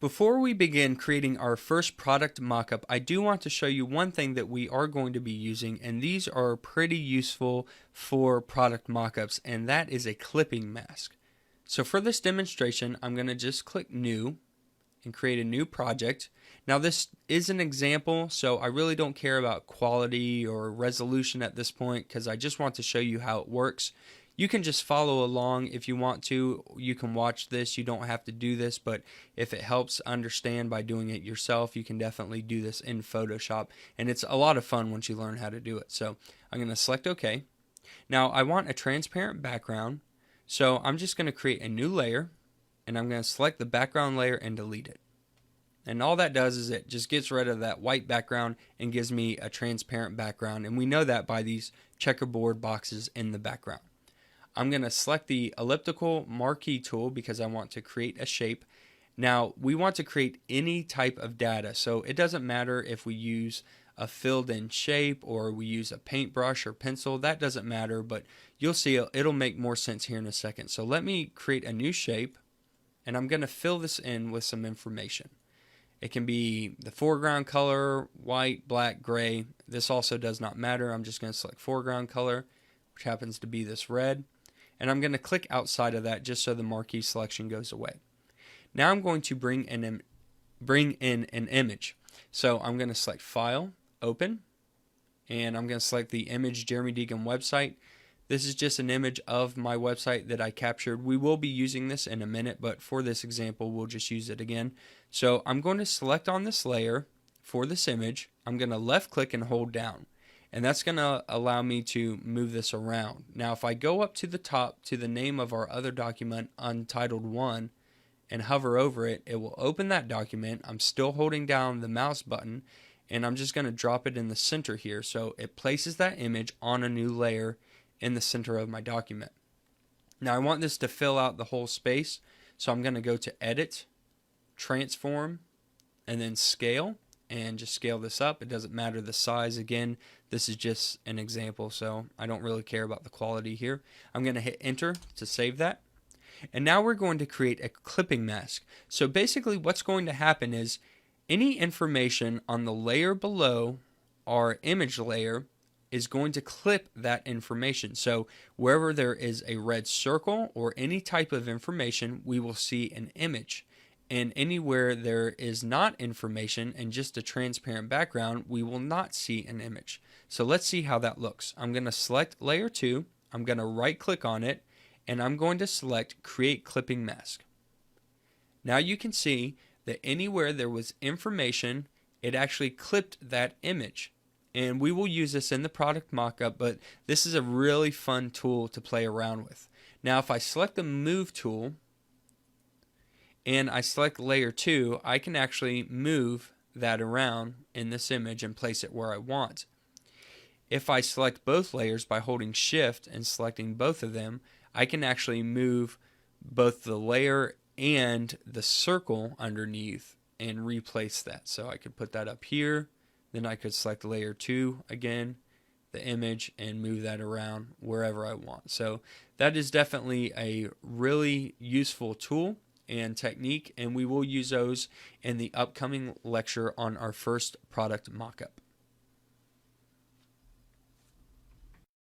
Before we begin creating our first product mockup, I do want to show you one thing that we are going to be using, and these are pretty useful for product mockups, and that is a clipping mask. So for this demonstration, I'm going to just click New and create a new project. Now this is an example, so I really don't care about quality or resolution at this point because I just want to show you how it works. You can just follow along if you want to. You can watch this. You don't have to do this, but if it helps understand by doing it yourself, you can definitely do this in Photoshop, and it's a lot of fun once you learn how to do it. So I'm going to select OK. Now I want a transparent background, so I'm just going to create a new layer, and I'm going to select the background layer and delete it. And all that does is it just gets rid of that white background and gives me a transparent background, and we know that by these checkerboard boxes in the background. I'm going to select the elliptical marquee tool because I want to create a shape. Now we want to create any type of data, so it doesn't matter if we use a filled in shape or we use a paintbrush or pencil. That doesn't matter, but you'll see it'll make more sense here in a second. So let me create a new shape, and I'm going to fill this in with some information. It can be the foreground color, white, black, gray. This also does not matter. I'm just going to select foreground color, which happens to be this red. And I'm going to click outside of that just so the marquee selection goes away. Now I'm going to bring in an image. So I'm going to select File, Open, and I'm going to select the image Jeremy Deacon website. This is just an image of my website that I captured. We will be using this in a minute, but for this example, we'll just use it again. So I'm going to select on this layer for this image. I'm going to left click and hold down. And that's going to allow me to move this around. Now if I go up to the top to the name of our other document, Untitled 1, and hover over it, it will open that document. I'm still holding down the mouse button, and I'm just going to drop it in the center here. So it places that image on a new layer in the center of my document. Now I want this to fill out the whole space, so I'm going to go to Edit, Transform, and then Scale, and just scale this up. It doesn't matter the size. Again, this is just an example, so I don't really care about the quality here. I'm going to hit Enter to save that. And now we're going to create a clipping mask. So basically what's going to happen is any information on the layer below our image layer is going to clip that information. So wherever there is a red circle or any type of information, we will see an image. And anywhere there is not information and just a transparent background, we will not see an image. So let's see how that looks. I'm going to select layer 2, I'm going to right click on it, and I'm going to select Create Clipping Mask. Now you can see that anywhere there was information, it actually clipped that image. And we will use this in the product mockup, but this is a really fun tool to play around with. Now if I select the Move tool, and I select layer 2, I can actually move that around in this image and place it where I want. If I select both layers by holding Shift and selecting both of them, I can actually move both the layer and the circle underneath and replace that. So I could put that up here, then I could select layer 2 again, the image, and move that around wherever I want. So that is definitely a really useful tool and technique, and we will use those in the upcoming lecture on our first product mockup.